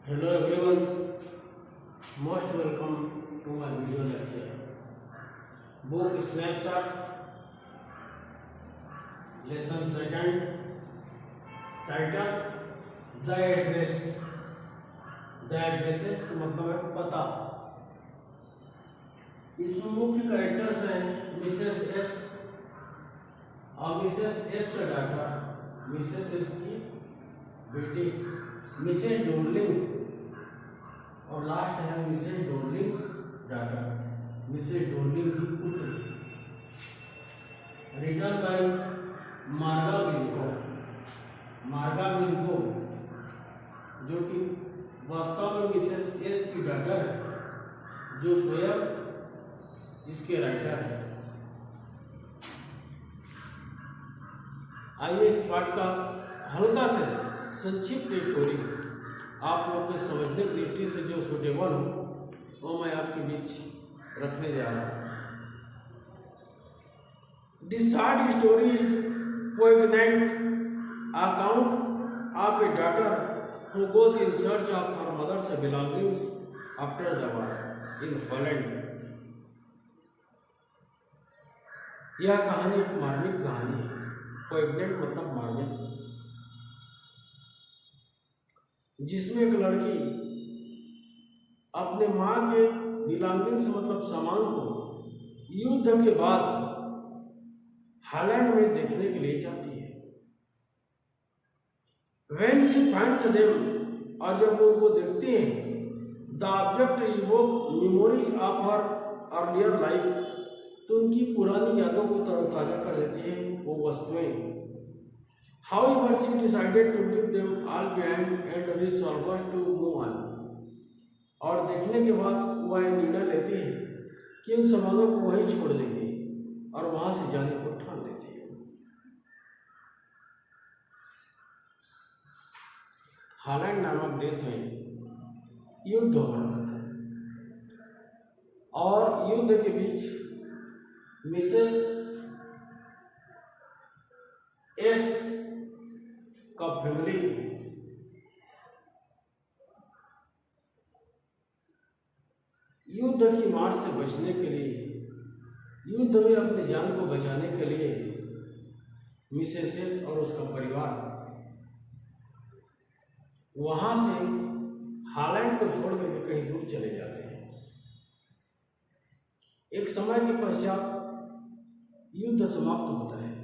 Hello everyone, most welcome to my video lecture. Book snapshots, lesson second, title The Address. The Addresses का मतलब है पता. इसमें मुख्य कैरेक्टर्स हैं मिसेस एस और मिसेस एस का डाटा, मिसेस एस की बेटी मिसेस डोरलिंग और लास्ट है मिसेस डोरलिंग्स डाटा, मिसेस डोरलिंग की पुत्री. रिटन बाय मार्गा विनको. मार्गा विनको जो कि वास्तव में मिसेस एस की डाटा है, जो स्वयं इसके राइटर है. आइए इस पाठ का हल्का से संक्षिप्त स्टोरी आप लोग के समझने की दृष्टि से जो सुटेबल हो वो मैं आपके बीच रखने जा रहा हूँ. This short story is poignant account of a daughter who goes in search of her mother's belongings after the war in Holland. यह कहानी एक मार्मिक कहानी है. poignant मतलब मार्मिक, जिसमें एक लड़की अपने माँ के बिलोंगिंग्स मतलब सामान को युद्ध के बाद हॉलैंड में देखने के लिए जाती है. When she finds them, और जब वो उनको देखती है, the object evoke memories of her earlier life, तो उनकी पुरानी यादों को तरोताजा कर देती है वो वस्तुएं. However, she decided to leave them all behind and resolved to move on. और देखने के बाद वह निर्णय लेती है कि इन सामानों को वहीं छोड़ देगी और वहां से जाने को ठान लेती है. हॉलैंड नामक देश में युद्ध हो रहा था और युद्ध के बीच मिसेस एस का फैमिली युद्ध की मार से बचने के लिए, युद्ध में अपने जान को बचाने के लिए मिसेस एस और उसका परिवार वहां से हॉलैंड को छोड़ करके कहीं दूर चले जाते हैं. एक समय के पश्चात युद्ध समाप्त होता है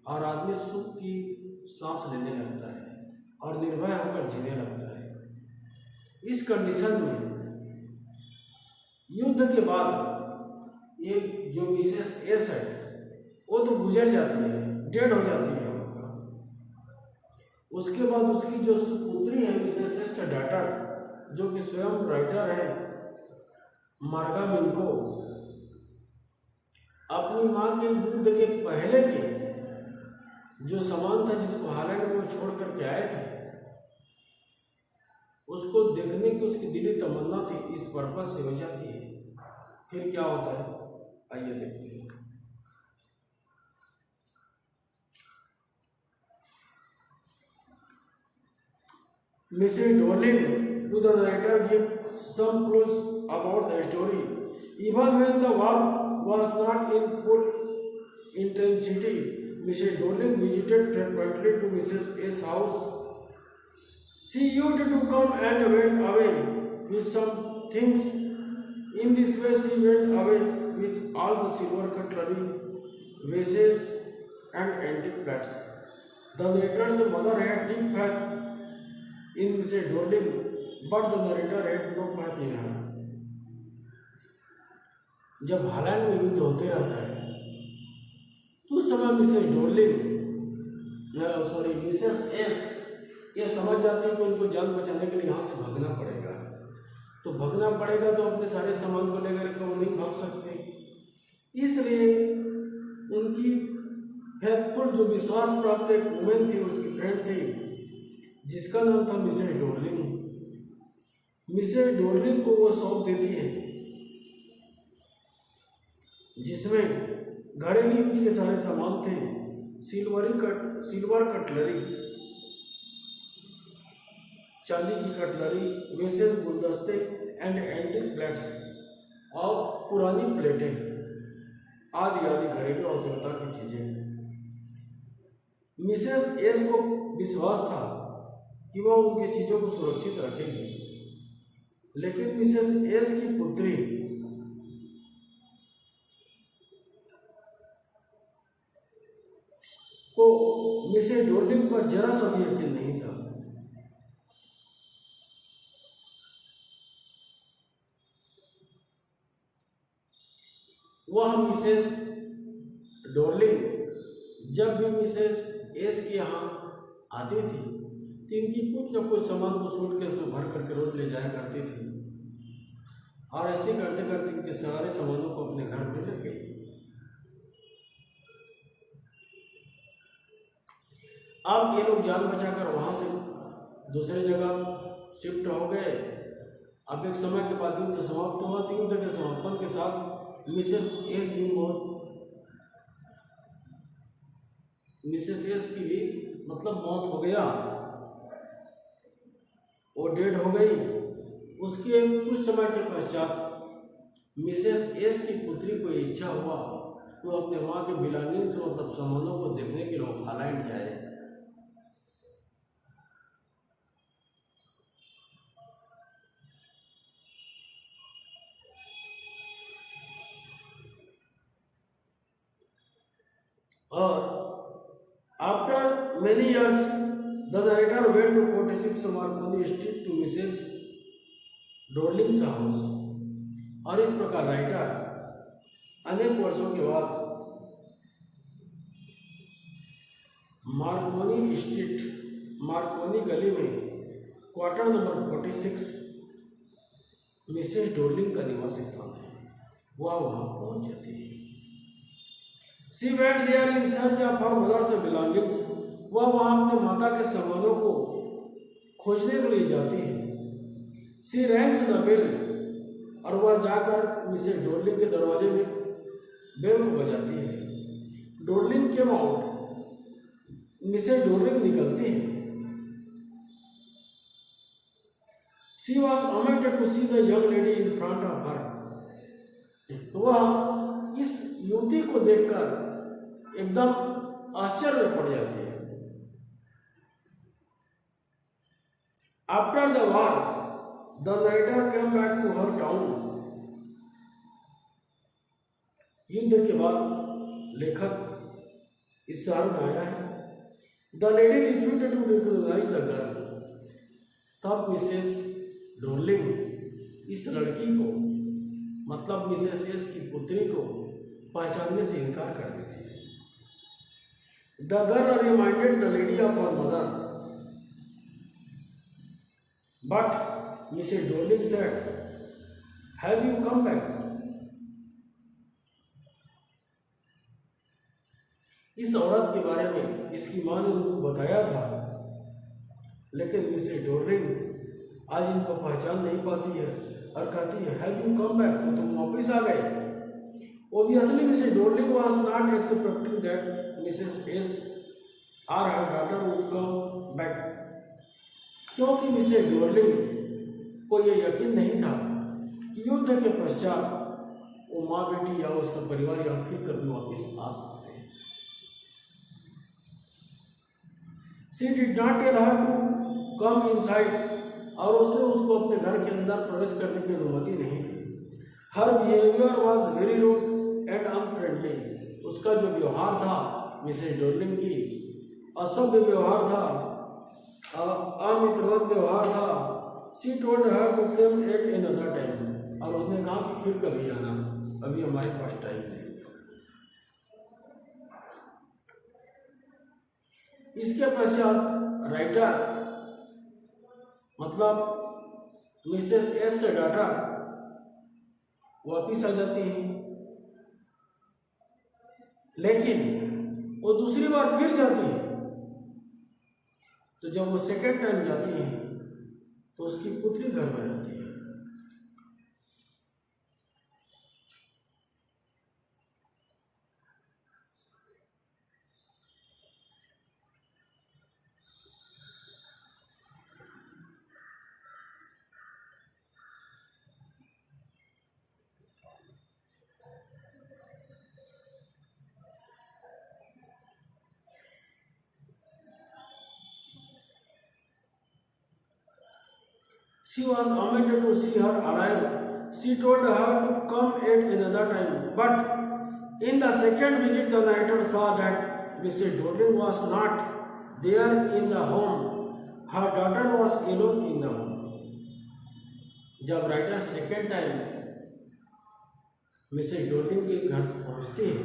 और आदमी सुख की सांस लेने लगता है और निर्भय होकर जीने लगता है. इस कंडीशन में युद्ध के बाद ये जो मिसेस एस है वो तो गुजर जाती है, डेड हो जाती है उनका. उसके बाद उसकी जो पुत्री है मिसेस एस का डॉटर, जो कि स्वयं राइटर है मार्गा मिनको, अपनी माँ के युद्ध के पहले के जो सामान था जिसको हॉलैंड में छोड़ करके आए थे, उसको देखने की उसकी दिली तमन्ना थी. इस पर्पस से हो जाती है. फिर क्या होता है आइए देखते हैं. Mrs Dorling to the writer give some clues about the story. Even when the war was not in full intensity, Mrs. Dorling visited frequently to Mrs. S. house. She used to come and went away with some things. In this way, she went away with all the silver cutlery, vases, and antique plates. The narrator's mother had deep faith in Mrs. Dorling, but the narrator had no faith in her. जब Holland में युद्ध होते रहता है तो उस समय Mrs S ये समझ जाती है कि उनको जान बचाने के लिए यहाँ से भागना पड़ेगा. तो भागना पड़ेगा तो अपने सारे सामान को लेकर के वो नहीं भाग सकते. इसलिए उनकी फेथफुल जो विश्वास प्राप्त एक वुमेन थी, उसकी फ्रेंड थी, जिसका नाम था मिसेस डोरलिंग. मिसेस डोरलिंग को वो सौंप देती है जिसमें घरेलू यूज के सारे सामान थे. सिल्वर कटलरी, चांदी की कटलरी, वेसेस, गुलदस्ते एंड एंटीक प्लेट्स और पुरानी प्लेटें आदि आदि घरेलू आवश्यकता की चीजें। मिसेस एस को विश्वास था कि वह उनकी चीजों को सुरक्षित रखेगी, लेकिन मिसेस एस की पुत्री को मिसेस डोर्लिंग पर जरा सा भी यकीन नहीं था। वह मिसेस डोर्लिंग जब भी मिसेस एस के यहाँ आती थी तो इनकी कुछ न कुछ सामान को सूटकेस में भर करके रोज ले जाया करती थी, और ऐसे करते करते इनके सारे सामानों को अपने घर में ले गई। अब ये लोग जान बचाकर वहां से दूसरी जगह शिफ्ट हो गए। अब एक समय के बाद युद्ध समाप्त हुआ। युद्ध के समापन के साथ मिसेस एस की भी मतलब मौत हो गया, वो डेड हो गई। उसके कुछ समय के पश्चात मिसेस एस की पुत्री को इच्छा हुआ कि वो अपने माँ के बिलोंगिंग्स मतलब सामानों को देखने के लिए हॉलैंड जाए। और after many years, the narrator went to 46 Marconi Street to Mrs. Dorling's house। और इस प्रकार राइटर अनेक वर्षों के बाद मार्कोनी स्ट्रीट, मार्कोनी गली में क्वार्टर नंबर 46 मिसेस डोर्लिंग का निवास स्थान है, वह वहां पहुंच जाती है। She went there in search of her mother's belongings। वह वहां अपने माता के सामानों को खोजने के लिए जाती है। She rings the bell। और वह जाकर मिसेस डोर्लिंग के दरवाजे में बेल को बजाती है। Darling came out। Mrs Darling निकलती है। She was amazed to see the young lady in front of her। तो वह इस युवती को देखकर एकदम आश्चर्य में पड़ जाती है। After the war, the narrator came back to her town। युद्ध के बाद लेखक इस शहर में आया है। The lady refused to recognize the girl। तब मिसेस डोर्लिंग इस लड़की को मतलब मिसेस एस की पुत्री को पहचानने से इनकार कर देती है। The girl reminded the lady of her mother, but Mrs. Dorling said, "Have you come back?" इस औरत के बारे में इसकी माँ ने उनको बताया था, लेकिन मिसेस डोर्लिंग आज इनको पहचान नहीं पाती है और कहती है, "Have you come back?" तो तुम वापिस आ गए। Obviously, Mrs. Dorling was not expecting that Mrs. S or her daughter would come back। क्योंकि मिसेस डोर्लिंग को यह यकीन नहीं था कि युद्ध के पश्चात वो माँ बेटी या उसका परिवार या फिर कभी वापिस आ सकते हैं। She did not tell her to come inside। और उसने उसको अपने घर के अंदर प्रवेश करने की अनुमति नहीं दी। Her behavior was very rude and unfriendly। उसका जो व्यवहार था मिसेस डोर्लिंग की असभ्य व्यवहार था, अमित्रवत व्यवहार था। She told her to come at another time। और उसने कहा कि फिर कभी आना, अभी हमारे पास टाइम नहीं। इसके पश्चात राइटर मतलब मिसेस एस से डाटा वापिस आ जाती है, लेकिन वो दूसरी बार फिर जाती है। तो जब वो सेकेंड टाइम जाती है तो उसकी पुत्री घर में रहती है। She was amazed to see her alive. She told her to come at another time. But in the second visit, the narrator saw that Mrs. Dorling was not there in the home. Her daughter was alone in the home. जब writer second time Mrs Darling के घर पहुंचती है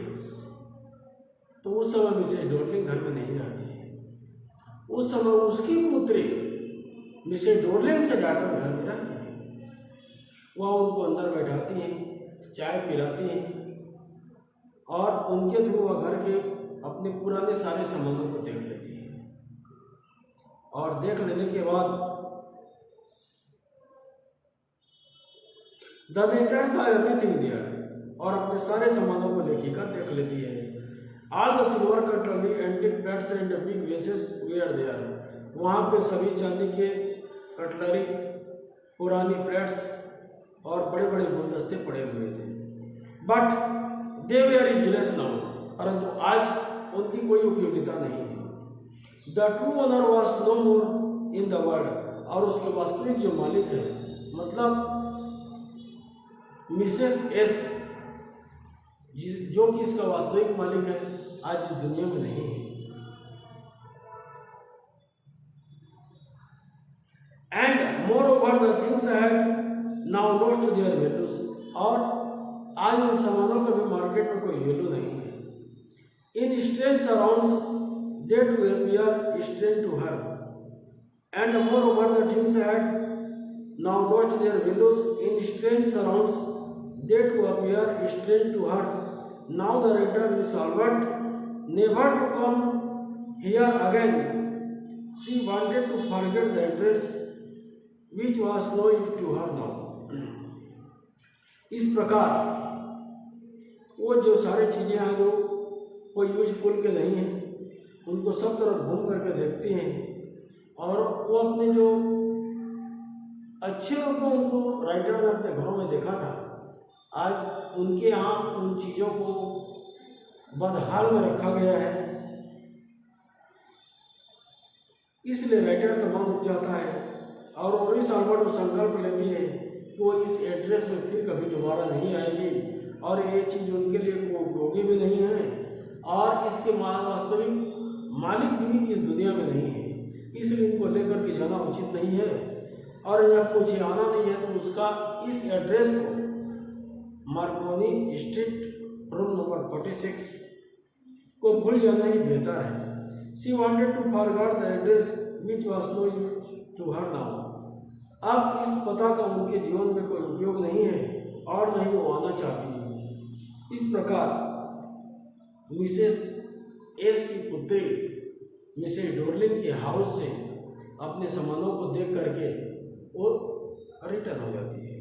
तो उस समय Mrs Darling घर में नहीं रहती है। उस समय उसकी पुत्री मिसेज डोर्लिंग से डांटर घर में रहती है। वह उनको अंदर बैठाती हैं, चाय पिलाती हैं और उनके थ्रू वह घर के अपने पुराने सारे संबंधों को देख लेती है। और देख लेने के बाद the natters are everything there और अपने सारे संबंधों को लेखिका देख लेती है। All the silver cutlery antique plates and big vases were there. वहाँ पे सभी चांदी के कटलरी, पुरानी प्लेट्स और बड़े बड़े गुलदस्ते पड़े हुए थे। But they were useless now, परंतु आज उनकी कोई उपयोगिता नहीं है। The true owner was no more in the world और उसके वास्तविक जो मालिक है, मतलब मिसेस एस, जो कि इसका वास्तविक मालिक है, आज इस दुनिया में नहीं है। And moreover the things had now lost their values और आज उन सामानों का भी मार्केट में कोई वैल्यू नहीं है। In strange surrounds that to appear strange to her and moreover the things had now lost their values in strange surrounds that to appear strange to her. Now the writer resolved never to come here again. She wanted to forget the address which was no use to her now. इस प्रकार वो जो सारी चीज़ें हैं जो कोई useful के नहीं हैं, उनको सब तरफ घूम करके देखती हैं और वो अपने जो अच्छे रूपों उनको राइटर ने अपने घरों में देखा था, आज उनके यहाँ उन चीज़ों को बदहाल में रखा गया है। इसलिए राइटर का मन उठ जाता है और वो रिसॉल्वर संकल्प लेती है कि वो इस एड्रेस में फिर कभी दोबारा नहीं आएगी और ये चीज़ उनके लिए कोई उपयोगी भी नहीं है और इसके वास्तविक मालिक भी इस दुनिया में नहीं है। इसलिए इनको लेकर के जाना उचित नहीं है और जब कुछ आना नहीं है तो उसका इस एड्रेस को मार्कोनी स्ट्रीट रूम नंबर 46 को भूल जाना ही बेहतर है। She wanted to forget the address which was no use to her now. अब इस पता का उनके जीवन में कोई उपयोग नहीं है और नहीं वो आना चाहती है। इस प्रकार मिसेस एस की पुत्री मिसेस डोर्लिंग के हाउस से अपने सामानों को देख करके वो रिटर्न हो जाती है।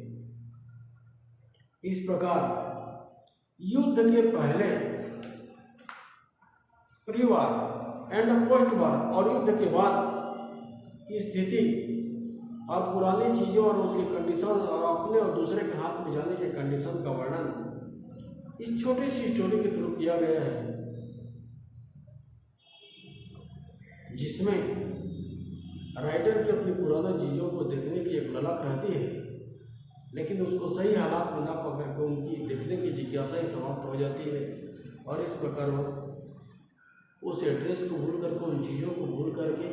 इस प्रकार युद्ध के पहले परिवार एंड पोस्ट वार और युद्ध के बाद की स्थिति और पुरानी चीज़ों और उसकी कंडीशन और अपने और दूसरे के हाथ में जाने के कंडीशन का वर्णन इस छोटी सी स्टोरी के थ्रू किया गया है, जिसमें राइटर की अपनी पुरानी चीज़ों को देखने की एक ललक रहती है, लेकिन उसको सही हालात में ना पकड़ के उनकी देखने की जिज्ञासा ही समाप्त हो जाती है और इस प्रकार वो उस एड्रेस को भूल करके उन चीज़ों को भूल करके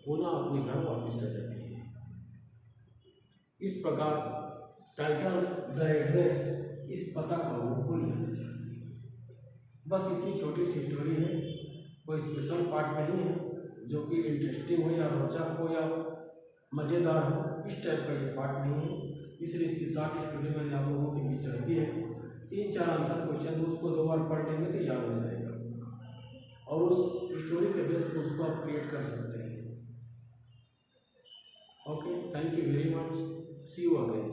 पुनः अपने घर वापस आ जाती है। इस प्रकार टाइटल द एड्रेस इस पता का वो भूल जाना चाहती है। बस इतनी छोटी सी स्टोरी है, कोई स्पेशल पार्ट नहीं है जो कि इंटरेस्टिंग हो या रोचक हो या मज़ेदार हो, इस टाइप का ये पार्ट नहीं है। इसलिए इसकी शॉर्ट स्टोरी मैंने आप लोगों के बीच रखी है। 3-4 आंसर क्वेश्चन उसको 2 बार पढ़ लेंगे तो याद हो जाएगा और उस स्टोरी के बेस पर उसको आप क्रिएट कर सकते हैं। Okay, thank you very much, see you again.